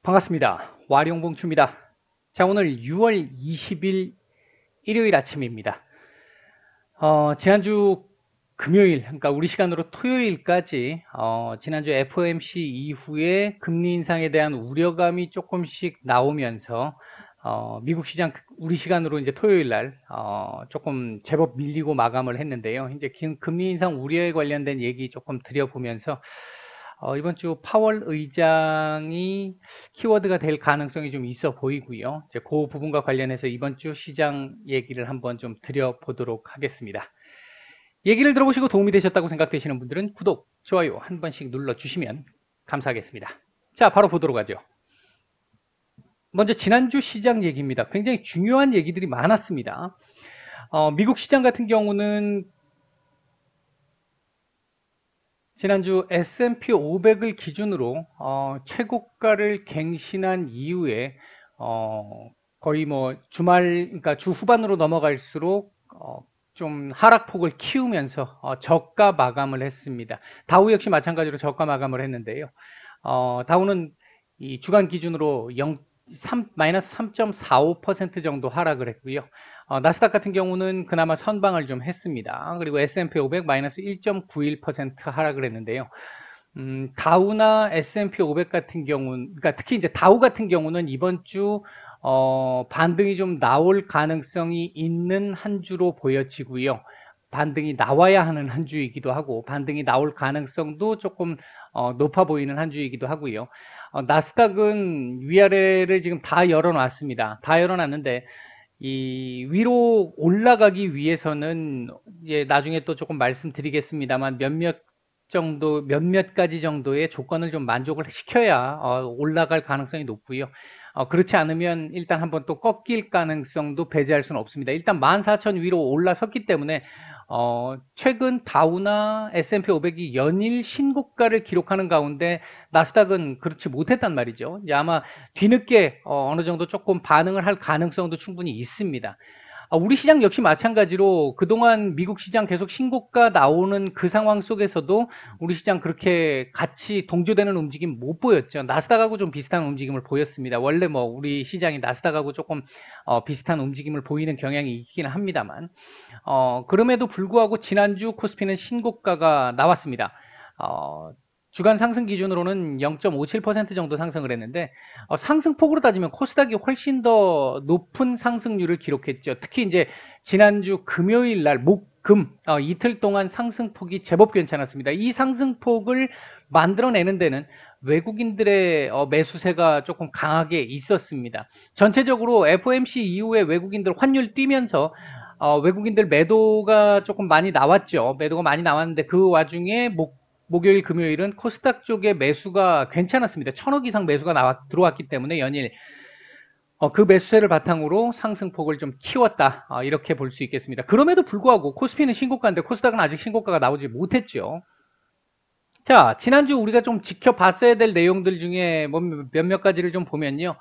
반갑습니다. 와룡봉추입니다. 자, 오늘 6월 20일 일요일 아침입니다. 지난주 금요일, 그러니까 우리 시간으로 토요일까지 지난주 FOMC 이후에 금리 인상에 대한 우려감이 조금씩 나오면서 미국 시장 우리 시간으로 이제 토요일 날 조금 제법 밀리고 마감을 했는데요. 이제 금리 인상 우려에 관련된 얘기 조금 드려보면서 이번 주 파월 의장이 키워드가 될 가능성이 좀 있어 보이고요. 이제 그 부분과 관련해서 이번 주 시장 얘기를 한번 좀 드려보도록 하겠습니다. 얘기를 들어보시고 도움이 되셨다고 생각되시는 분들은 구독, 좋아요 한 번씩 눌러주시면 감사하겠습니다. 자, 바로 보도록 하죠. 먼저 지난주 시장 얘기입니다. 굉장히 중요한 얘기들이 많았습니다. 미국 시장 같은 경우는 지난주 S&P 500을 기준으로 최고가를 갱신한 이후에 거의 뭐 그러니까 주 후반으로 넘어갈수록 좀 하락폭을 키우면서 저가 마감을 했습니다. 다우 역시 마찬가지로 저가 마감을 했는데요. 다우는 이 주간 기준으로 마이너스 3.45% 정도 하락을 했고요. 나스닥 같은 경우는 그나마 선방을 좀 했습니다. 그리고 S&P 500 마이너스 1.91% 하락을 했는데요. 다우나 S&P 500 같은 경우는, 그러니까 특히 이제 다우 같은 경우는 이번 주 반등이 좀 나올 가능성이 있는 한 주로 보여지고요. 반등이 나와야 하는 한 주이기도 하고 반등이 나올 가능성도 조금 높아 보이는 한 주이기도 하고요. 나스닥은 위아래를 지금 다 열어놨습니다. 다 열어놨는데 이 위로 올라가기 위해서는 이제 나중에 또 조금 말씀드리겠습니다만 몇몇 가지 정도의 조건을 좀 만족을 시켜야 올라갈 가능성이 높고요. 그렇지 않으면 일단 한번 또 꺾일 가능성도 배제할 수는 없습니다. 일단 14,000 위로 올라섰기 때문에 최근 다우나 S&P 500이 연일 신고가를 기록하는 가운데 나스닥은 그렇지 못했단 말이죠. 이제 아마 뒤늦게 어느 정도 조금 반응을 할 가능성도 충분히 있습니다. 우리 시장 역시 마찬가지로 그동안 미국 시장 계속 신고가 나오는 그 상황 속에서도 우리 시장 그렇게 같이 동조되는 움직임 못 보였죠. 나스닥하고 좀 비슷한 움직임을 보였습니다. 원래 뭐 우리 시장이 나스닥하고 조금 비슷한 움직임을 보이는 경향이 있긴 합니다만 그럼에도 불구하고 지난주 코스피는 신고가가 나왔습니다. 주간 상승 기준으로는 0.57% 정도 상승을 했는데 상승폭으로 따지면 코스닥이 훨씬 더 높은 상승률을 기록했죠. 특히 이제 지난주 금요일 날 금 이틀 동안 상승폭이 제법 괜찮았습니다. 이 상승폭을 만들어내는 데는 외국인들의 매수세가 조금 강하게 있었습니다. 전체적으로 FOMC 이후에 외국인들 환율 뛰면서 외국인들 매도가 조금 많이 나왔죠. 매도가 많이 나왔는데 그 와중에 목요일, 금요일은 코스닥 쪽의 매수가 괜찮았습니다. 1,000억 이상 매수가 들어왔기 때문에 연일 그 매수세를 바탕으로 상승폭을 좀 키웠다. 이렇게 볼 수 있겠습니다. 그럼에도 불구하고 코스피는 신고가인데 코스닥은 아직 신고가가 나오지 못했죠. 자, 지난주 우리가 좀 지켜봤어야 될 내용들 중에 몇몇 가지를 좀 보면요.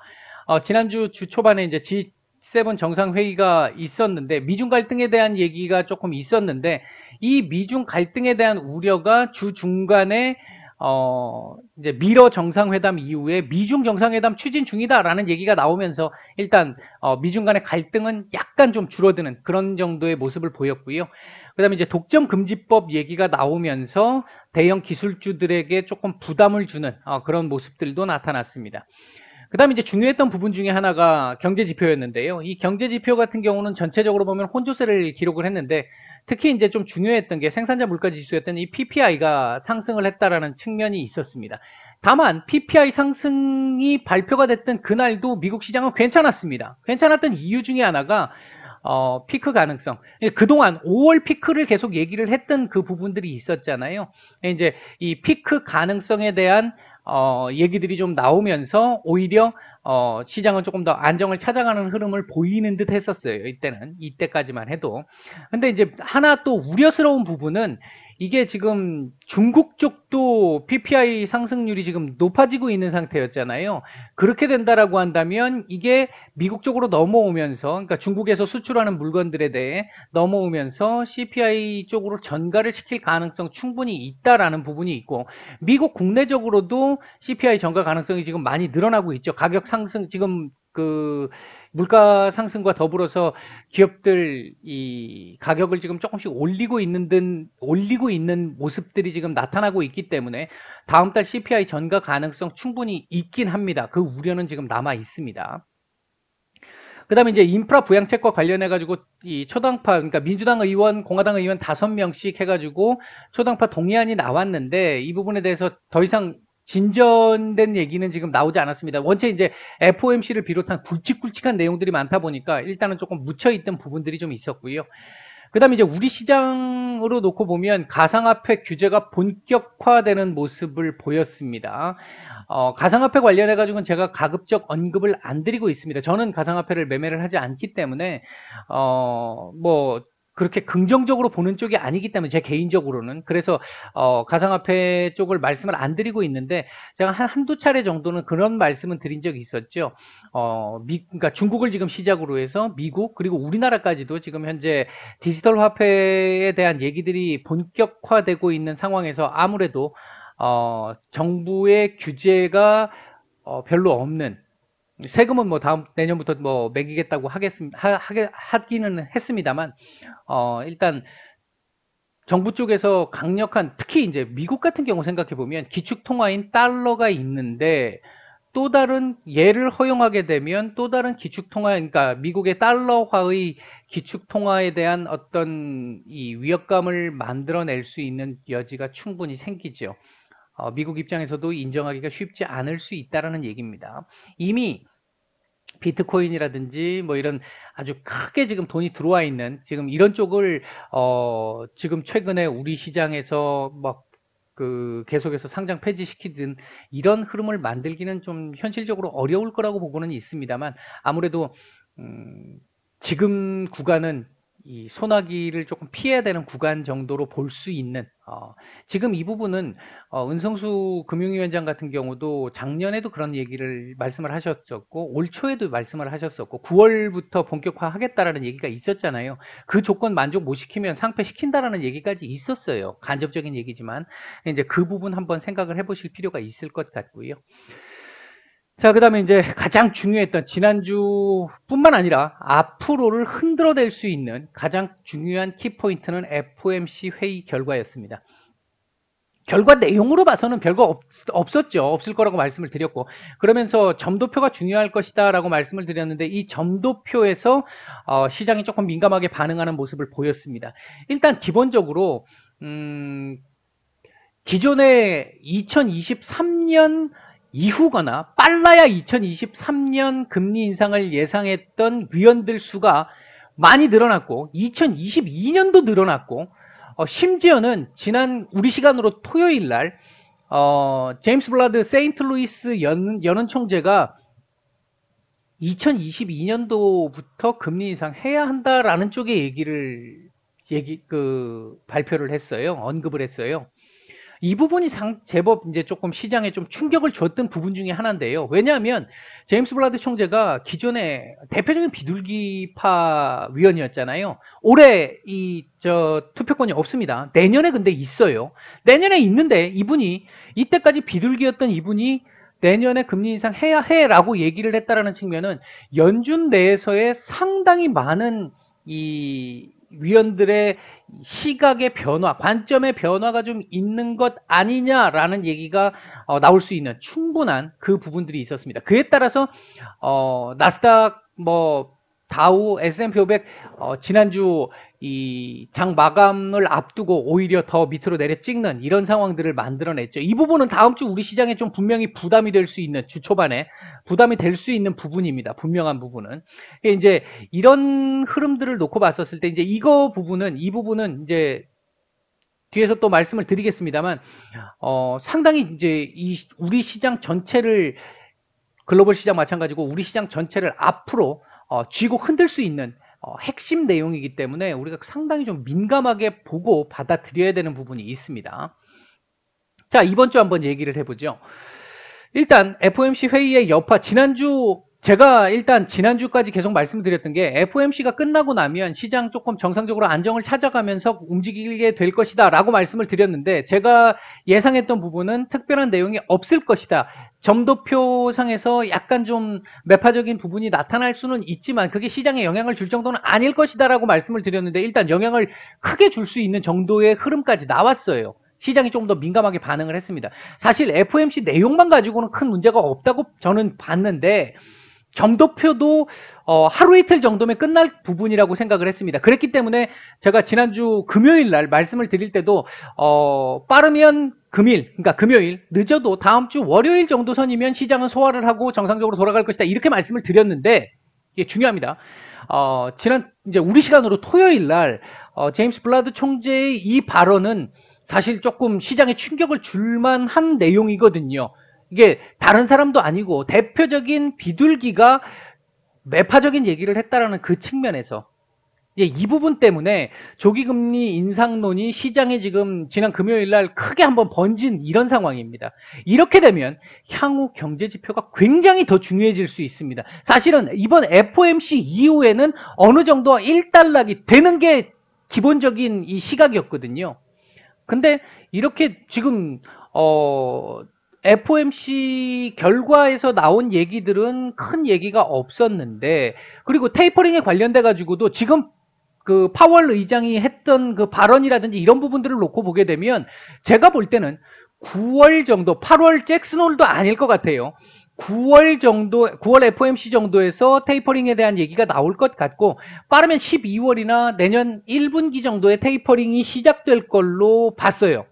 지난주 주 초반에 이제 G7 정상회의가 있었는데 미중 갈등에 대한 얘기가 조금 있었는데 이 미중 갈등에 대한 우려가 주 중간에 이제 미러 정상회담 이후에 미중 정상회담 추진 중이다라는 얘기가 나오면서 일단 미중 간의 갈등은 약간 좀 줄어드는 그런 정도의 모습을 보였고요. 그다음에 이제 독점 금지법 얘기가 나오면서 대형 기술주들에게 조금 부담을 주는 그런 모습들도 나타났습니다. 그다음에 이제 중요했던 부분 중에 하나가 경제 지표였는데요. 이 경제 지표 같은 경우는 전체적으로 보면 혼조세를 기록을 했는데 특히 이제 좀 중요했던 게 생산자 물가 지수였던 이 PPI가 상승을 했다라는 측면이 있었습니다. 다만 PPI 상승이 발표가 됐던 그날도 미국 시장은 괜찮았습니다. 괜찮았던 이유 중에 하나가 피크 가능성. 그동안 5월 피크를 계속 얘기를 했던 그 부분들이 있었잖아요. 이제 이 피크 가능성에 대한 얘기들이 좀 나오면서 오히려 시장은 조금 더 안정을 찾아가는 흐름을 보이는 듯 했었어요. 이때까지만 해도. 근데 이제 하나 또 우려스러운 부분은 이게 지금 중국 쪽도 PPI 상승률이 지금 높아지고 있는 상태였잖아요. 그렇게 된다라고 한다면 이게 미국 쪽으로 넘어오면서, 그러니까 중국에서 수출하는 물건들에 대해 넘어오면서 CPI 쪽으로 전가를 시킬 가능성 충분히 있다라는 부분이 있고, 미국 국내적으로도 CPI 전가 가능성이 지금 많이 늘어나고 있죠. 가격 상승, 지금 물가 상승과 더불어서 기업들 이 가격을 지금 조금씩 올리고 있는 모습들이 지금 나타나고 있기 때문에 다음 달 CPI 전가 가능성 충분히 있긴 합니다. 그 우려는 지금 남아 있습니다. 그다음에 이제 인프라 부양책과 관련해 가지고 이 초당파, 그러니까 민주당 의원, 공화당 의원 5명씩 해가지고 초당파 동의안이 나왔는데 이 부분에 대해서 더 이상 진전된 얘기는 지금 나오지 않았습니다. 원체 이제 FOMC를 비롯한 굵직굵직한 내용들이 많다 보니까 일단은 조금 묻혀있던 부분들이 좀 있었고요. 그 다음에 이제 우리 시장으로 놓고 보면 가상화폐 규제가 본격화되는 모습을 보였습니다. 가상화폐 관련해가지고는 제가 가급적 언급을 안 드리고 있습니다. 저는 가상화폐를 매매를 하지 않기 때문에, 뭐, 그렇게 긍정적으로 보는 쪽이 아니기 때문에 제 개인적으로는 그래서 가상화폐 쪽을 말씀을 안 드리고 있는데 제가 한두 차례 정도는 그런 말씀은 드린 적이 있었죠. 그러니까 중국을 지금 시작으로 해서 미국 그리고 우리나라까지도 지금 현재 디지털 화폐에 대한 얘기들이 본격화되고 있는 상황에서 아무래도 정부의 규제가 별로 없는, 세금은 뭐 내년부터 뭐 매기겠다고 하기는 했습니다만, 일단 정부 쪽에서 강력한, 특히 이제 미국 같은 경우 생각해 보면 기축통화인 달러가 있는데 또 다른 얘를 허용하게 되면 또 다른 기축통화, 그러니까 미국의 달러화의 기축통화에 대한 어떤 이 위협감을 만들어낼 수 있는 여지가 충분히 생기죠. 미국 입장에서도 인정하기가 쉽지 않을 수 있다라는 얘기입니다. 이미 비트코인이라든지 뭐 이런 아주 크게 지금 돈이 들어와 있는 지금 이런 쪽을 지금 최근에 우리 시장에서 막 계속해서 상장 폐지시키든 이런 흐름을 만들기는 좀 현실적으로 어려울 거라고 보고는 있습니다만 아무래도 지금 구간은 이 소나기를 조금 피해야 되는 구간 정도로 볼 수 있는, 지금 이 부분은 은성수 금융위원장 같은 경우도 작년에도 그런 얘기를 말씀을 하셨었고 올 초에도 말씀을 하셨었고 9월부터 본격화하겠다라는 얘기가 있었잖아요. 그 조건 만족 못 시키면 상폐시킨다라는 얘기까지 있었어요. 간접적인 얘기지만 이제 그 부분 한번 생각을 해보실 필요가 있을 것 같고요. 자, 그 다음에 이제 가장 중요했던 지난주뿐만 아니라 앞으로를 흔들어댈 수 있는 가장 중요한 키포인트는 FOMC 회의 결과였습니다. 결과 내용으로 봐서는 별거 없었죠. 없을 거라고 말씀을 드렸고, 그러면서 점도표가 중요할 것이다 라고 말씀을 드렸는데 이 점도표에서 시장이 조금 민감하게 반응하는 모습을 보였습니다. 일단 기본적으로 기존의 2023년 이후거나 빨라야 2023년 금리 인상을 예상했던 위원들 수가 많이 늘어났고 2022년도 늘어났고 심지어는 지난 우리 시간으로 토요일 날 제임스 블라드 세인트루이스 연은 총재가 2022년도부터 금리 인상 해야 한다라는 쪽의 발표를 했어요. 언급을 했어요. 이 부분이 제법 이제 조금 시장에 좀 충격을 줬던 부분 중에 하나인데요. 왜냐하면 제임스 블라드 총재가 기존에 대표적인 비둘기파 위원이었잖아요. 올해 투표권이 없습니다. 내년에 근데 있어요. 내년에 있는데 이분이 이때까지 비둘기였던 이분이 내년에 금리 인상 해야 해라고 얘기를 했다라는 측면은 연준 내에서의 상당히 많은 이 위원들의 시각의 변화, 관점의 변화가 좀 있는 것 아니냐라는 얘기가 나올 수 있는 충분한 그 부분들이 있었습니다. 그에 따라서 나스닥, 다우, S&P 500 지난주 이 장 마감을 앞두고 오히려 더 밑으로 내려 찍는 이런 상황들을 만들어냈죠. 이 부분은 다음 주 우리 시장에 좀 분명히 부담이 될 수 있는, 주 초반에 부담이 될 수 있는 부분입니다. 분명한 부분은. 이제 이런 흐름들을 놓고 봤었을 때 이제 이 부분은 이제 뒤에서 또 말씀을 드리겠습니다만 상당히 이제 우리 시장 전체를, 글로벌 시장 마찬가지고 우리 시장 전체를 앞으로 쥐고 흔들 수 있는 핵심 내용이기 때문에 우리가 상당히 좀 민감하게 보고 받아들여야 되는 부분이 있습니다. 자, 이번 주 한번 얘기를 해보죠. 일단 FOMC 회의의 여파, 제가 일단 지난주까지 계속 말씀드렸던 게 FOMC가 끝나고 나면 시장 조금 정상적으로 안정을 찾아가면서 움직이게 될 것이다 라고 말씀을 드렸는데, 제가 예상했던 부분은 특별한 내용이 없을 것이다. 점도표상에서 약간 좀 매파적인 부분이 나타날 수는 있지만 그게 시장에 영향을 줄 정도는 아닐 것이다 라고 말씀을 드렸는데, 일단 영향을 크게 줄 수 있는 정도의 흐름까지 나왔어요. 시장이 좀 더 민감하게 반응을 했습니다. 사실 FOMC 내용만 가지고는 큰 문제가 없다고 저는 봤는데, 점도표도 하루 이틀 정도면 끝날 부분이라고 생각을 했습니다. 그랬기 때문에 제가 지난주 금요일 날 말씀을 드릴 때도 빠르면 금일, 그러니까 금요일, 늦어도 다음 주 월요일 정도 선이면 시장은 소화를 하고 정상적으로 돌아갈 것이다, 이렇게 말씀을 드렸는데, 이게 중요합니다. 이제 우리 시간으로 토요일 날 제임스 블라드 총재의 이 발언은 사실 조금 시장에 충격을 줄만한 내용이거든요. 이게 다른 사람도 아니고 대표적인 비둘기가 매파적인 얘기를 했다라는 그 측면에서 이 부분 때문에 조기금리 인상론이 시장에 지금 지난 금요일 날 크게 한번 번진 이런 상황입니다. 이렇게 되면 향후 경제 지표가 굉장히 더 중요해질 수 있습니다. 사실은 이번 FOMC 이후에는 어느 정도 일단락이 되는 게 기본적인 이 시각이었거든요. 근데 이렇게 지금 FOMC 결과에서 나온 얘기들은 큰 얘기가 없었는데, 그리고 테이퍼링에 관련돼 가지고도 지금 그 파월 의장이 했던 그 발언이라든지 이런 부분들을 놓고 보게 되면 제가 볼 때는 9월 정도, 8월 잭슨홀도 아닐 것 같아요. 9월 FOMC 정도에서 테이퍼링에 대한 얘기가 나올 것 같고, 빠르면 12월이나 내년 1분기 정도에 테이퍼링이 시작될 걸로 봤어요.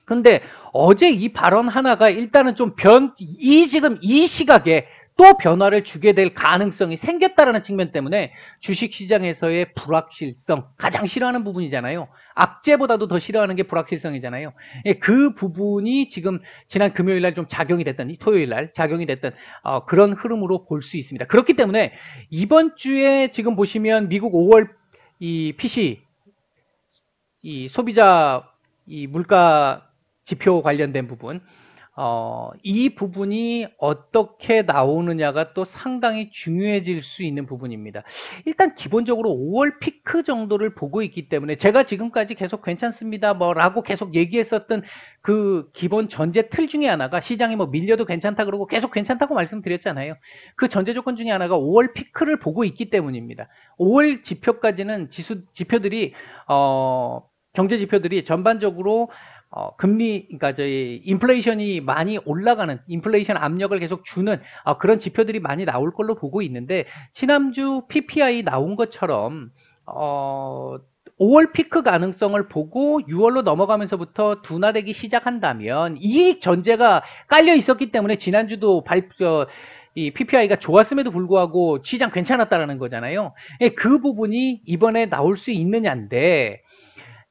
근데 어제 이 발언 하나가 일단은 좀 지금 이 시각에 또 변화를 주게 될 가능성이 생겼다라는 측면 때문에 주식시장에서의 불확실성, 가장 싫어하는 부분이잖아요. 악재보다도 더 싫어하는 게 불확실성이잖아요. 그 부분이 지금 지난 금요일 날 좀 작용이 됐던, 토요일 날 작용이 됐던 그런 흐름으로 볼 수 있습니다. 그렇기 때문에 이번 주에 지금 보시면 미국 5월 이 PC, 이 소비자 이 물가 지표 관련된 부분, 이 부분이 어떻게 나오느냐가 또 상당히 중요해질 수 있는 부분입니다. 일단 기본적으로 5월 피크 정도를 보고 있기 때문에 제가 지금까지 계속 괜찮습니다 라고 계속 얘기했었던 그 기본 전제 틀 중에 하나가, 시장이 밀려도 괜찮다 그러고 계속 괜찮다고 말씀드렸잖아요. 그 전제 조건 중에 하나가 5월 피크를 보고 있기 때문입니다. 5월 지표까지는 지표들이 경제 지표들이 전반적으로 그러니까 저희 인플레이션이 많이 올라가는, 인플레이션 압력을 계속 주는 그런 지표들이 많이 나올 걸로 보고 있는데, 지난주 PPI 나온 것처럼 5월 피크 가능성을 보고 6월로 넘어가면서부터 둔화되기 시작한다면, 이 전제가 깔려 있었기 때문에 지난주도 이 PPI가 좋았음에도 불구하고 시장 괜찮았다라는 거잖아요. 그 부분이 이번에 나올 수 있느냐인데,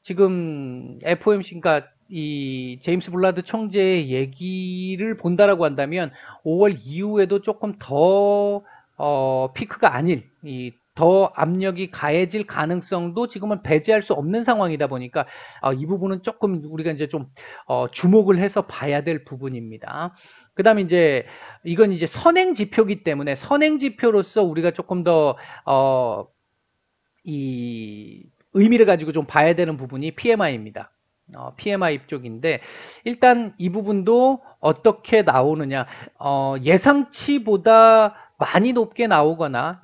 지금 FOMC가 이 제임스 블라드 총재의 얘기를 본다라고 한다면 5월 이후에도 조금 더 피크가 아닐, 더 압력이 가해질 가능성도 지금은 배제할 수 없는 상황이다 보니까 이 부분은 조금 우리가 이제 좀 주목을 해서 봐야 될 부분입니다. 그 다음에 이제 이건 이제 선행 지표기 때문에 선행 지표로서 우리가 조금 더 이 의미를 가지고 좀 봐야 되는 부분이 PMI입니다. PMI 쪽인데, 일단 이 부분도 어떻게 나오느냐, 예상치보다 많이 높게 나오거나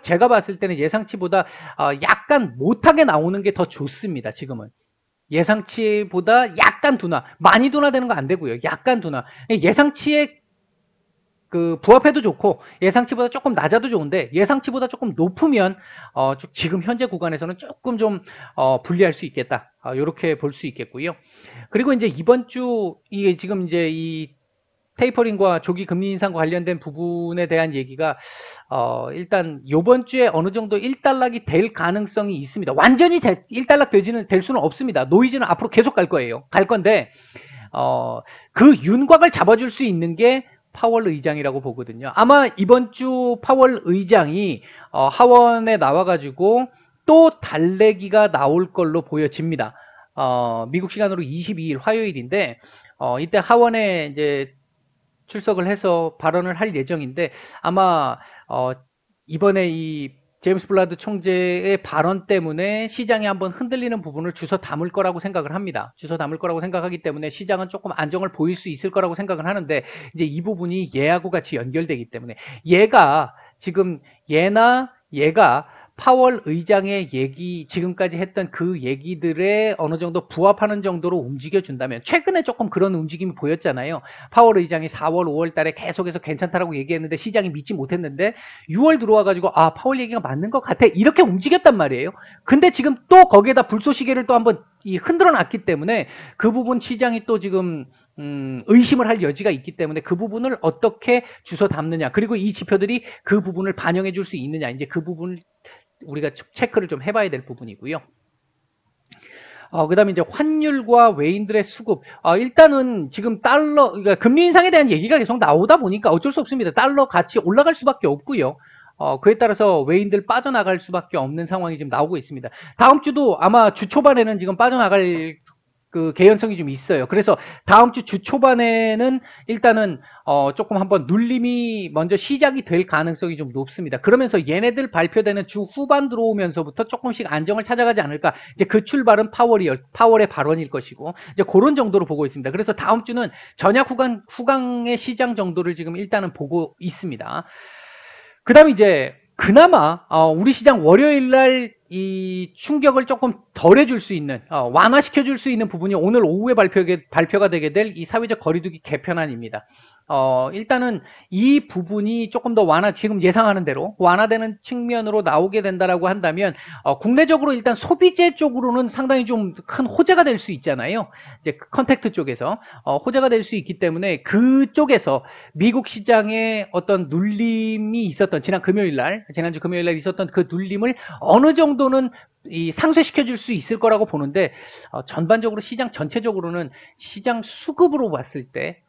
제가 봤을 때는 예상치보다 약간 못하게 나오는 게 더 좋습니다. 지금은 예상치보다 약간 둔화, 많이 둔화되는 거 안 되고요. 약간 둔화, 예상치에 부합해도 좋고 예상치보다 조금 낮아도 좋은데, 예상치보다 조금 높으면 지금 현재 구간에서는 조금 좀 불리할 수 있겠다, 이렇게 볼 수 있겠고요. 그리고 이제 이번 주 이게 지금 이제 이 테이퍼링과 조기 금리 인상과 관련된 부분에 대한 얘기가 일단 이번 주에 어느 정도 일단락이 될 가능성이 있습니다. 완전히 일단락 될 수는 없습니다. 노이즈는 앞으로 계속 갈 건데 그 윤곽을 잡아줄 수 있는 게 파월 의장이라고 보거든요. 아마 이번 주 파월 의장이 하원에 나와가지고 또 달래기가 나올 걸로 보여집니다. 미국 시간으로 22일 화요일인데 이때 하원에 이제 출석을 해서 발언을 할 예정인데 아마 이번에 이 제임스 블라드 총재의 발언 때문에 시장이 한번 흔들리는 부분을 주워 담을 거라고 생각을 합니다. 주워 담을 거라고 생각하기 때문에 시장은 조금 안정을 보일 수 있을 거라고 생각을 하는데 이제 이 부분이 얘하고 같이 연결되기 때문에 얘가 파월 의장의 얘기, 지금까지 했던 그 얘기들에 어느 정도 부합하는 정도로 움직여준다면, 최근에 조금 그런 움직임이 보였잖아요. 파월 의장이 4월, 5월 달에 계속해서 괜찮다라고 얘기했는데 시장이 믿지 못했는데 6월 들어와가지고 파월 얘기가 맞는 것 같아. 이렇게 움직였단 말이에요. 근데 지금 또 거기에다 불쏘시개를 또 한번 흔들어 놨기 때문에 그 부분 시장이 또 지금 의심을 할 여지가 있기 때문에 그 부분을 어떻게 주워 담느냐, 그리고 이 지표들이 그 부분을 반영해 줄 수 있느냐, 이제 그 부분을 우리가 체크를 좀 해봐야 될 부분이고요. 그 다음에 이제 환율과 외인들의 수급. 일단은 지금 달러, 그러니까 금리 인상에 대한 얘기가 계속 나오다 보니까 어쩔 수 없습니다. 달러 가치 올라갈 수밖에 없고요. 그에 따라서 외인들 빠져나갈 수밖에 없는 상황이 지금 나오고 있습니다. 다음 주도 아마 주 초반에는 지금 빠져나갈 그 개연성이 좀 있어요. 그래서 다음 주 초반에는 일단은 조금 한번 눌림이 먼저 시작이 될 가능성이 좀 높습니다. 그러면서 얘네들 발표되는 주 후반 들어오면서부터 조금씩 안정을 찾아가지 않을까. 이제 그 출발은 파월의 발언일 것이고, 이제 그런 정도로 보고 있습니다. 그래서 다음 주는 전약 후강의 시장 정도를 지금 일단은 보고 있습니다. 그 다음에 이제 그나마 우리 시장 월요일날 이 충격을 조금 덜해줄 수 있는, 완화시켜줄 수 있는 부분이 오늘 오후에 발표가 되게 될 이 사회적 거리두기 개편안입니다. 일단은 이 부분이 조금 더 지금 예상하는 대로 완화되는 측면으로 나오게 된다라고 한다면, 국내적으로 일단 소비재 쪽으로는 상당히 좀 큰 호재가 될 수 있잖아요. 이제 컨택트 쪽에서 호재가 될 수 있기 때문에 그쪽에서 미국 시장에 어떤 눌림이 있었던 지난주 금요일 날 있었던 그 눌림을 어느 정도는 상쇄시켜 줄 수 있을 거라고 보는데, 전반적으로 시장 전체적으로는 시장 수급으로 봤을 때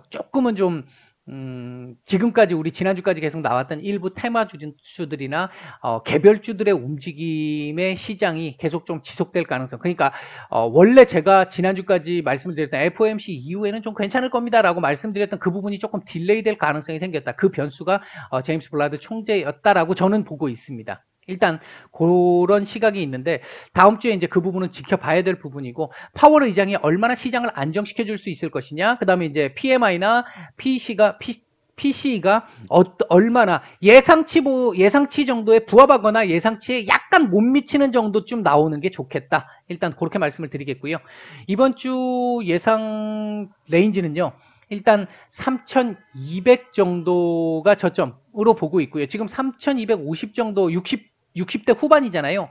조금은 좀 지금까지 우리 지난주까지 계속 나왔던 일부 테마주들이나 개별주들의 움직임의 시장이 계속 좀 지속될 가능성. 그러니까 원래 제가 지난주까지 말씀드렸던 FOMC 이후에는 좀 괜찮을 겁니다라고 말씀드렸던 그 부분이 조금 딜레이 될 가능성이 생겼다. 그 변수가 제임스 블라드 총재였다라고 저는 보고 있습니다. 일단 그런 시각이 있는데 다음 주에 이제 그 부분은 지켜봐야 될 부분이고, 파월 의장이 얼마나 시장을 안정시켜 줄 수 있을 것이냐, 그 다음에 이제 PMI나 PCE가 얼마나 예상치 정도에 부합하거나 예상치에 약간 못 미치는 정도쯤 나오는 게 좋겠다. 일단 그렇게 말씀을 드리겠고요. 이번 주 예상 레인지는요, 일단 3,200 정도가 저점으로 보고 있고요. 지금 3,250 정도, 60대 후반이잖아요.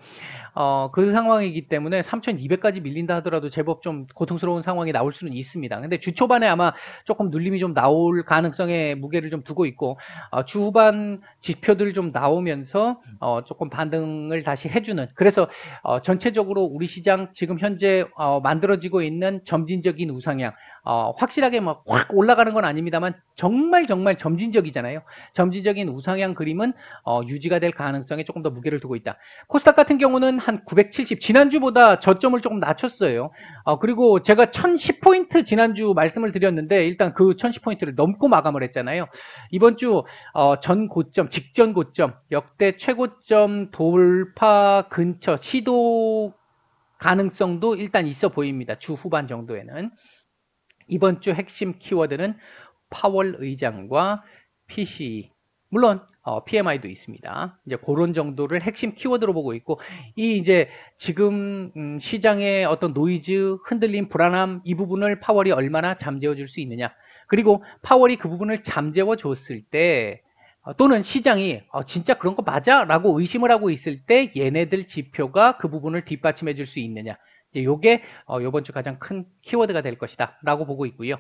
그 상황이기 때문에 3,200까지 밀린다 하더라도 제법 좀 고통스러운 상황이 나올 수는 있습니다. 근데 주 초반에 아마 조금 눌림이 좀 나올 가능성에 무게를 좀 두고 있고, 주 후반 지표들 좀 나오면서 조금 반등을 다시 해주는, 그래서 전체적으로 우리 시장 지금 현재 만들어지고 있는 점진적인 우상향, 확실하게 막 확 올라가는 건 아닙니다만 정말 점진적이잖아요. 점진적인 우상향 그림은 유지가 될 가능성에 조금 더 무게를 두고 있다. 코스닥 같은 경우는 한 970, 지난주보다 저점을 조금 낮췄어요. 그리고 제가 1010포인트 지난주 말씀을 드렸는데 일단 그 1010포인트를 넘고 마감을 했잖아요. 이번 주 직전 고점, 역대 최고점 돌파 근처 시도 가능성도 일단 있어 보입니다. 주 후반 정도에는. 이번 주 핵심 키워드는 파월 의장과 PCE, 물론 PMI도 있습니다. 이제 그런 정도를 핵심 키워드로 보고 있고, 이제 지금 시장의 어떤 노이즈, 흔들림, 불안함, 이 부분을 파월이 얼마나 잠재워 줄 수 있느냐, 그리고 파월이 그 부분을 잠재워 줬을 때, 또는 시장이 진짜 그런 거 맞아? 라고 의심을 하고 있을 때 얘네들 지표가 그 부분을 뒷받침해 줄 수 있느냐, 이제 요게 요번 주 가장 큰 키워드가 될 것이다 라고 보고 있고요.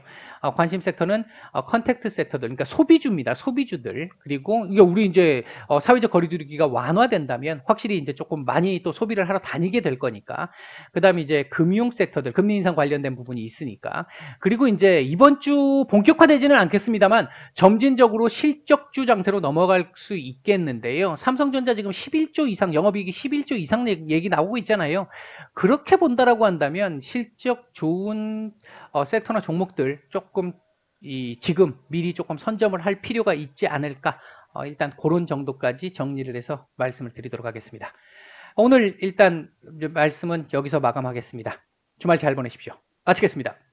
관심 섹터는 컨택트 섹터들, 그러니까 소비주입니다. 소비주들. 그리고 이게 우리 이제 사회적 거리두기가 완화된다면 확실히 이제 조금 많이 또 소비를 하러 다니게 될 거니까. 그다음에 이제 금융 섹터들, 금리 인상 관련된 부분이 있으니까. 그리고 이제 이번 주 본격화되지는 않겠습니다만 점진적으로 실적주 장세로 넘어갈 수 있겠는데요. 삼성전자 지금 11조 이상, 영업이익이 11조 이상 얘기 나오고 있잖아요. 그렇게 본다라고 한다면 실적 좋은 섹터나 종목들 조금 지금 미리 조금 선점을 할 필요가 있지 않을까. 일단 그런 정도까지 정리를 해서 말씀을 드리도록 하겠습니다. 오늘 일단 말씀은 여기서 마감하겠습니다. 주말 잘 보내십시오. 마치겠습니다.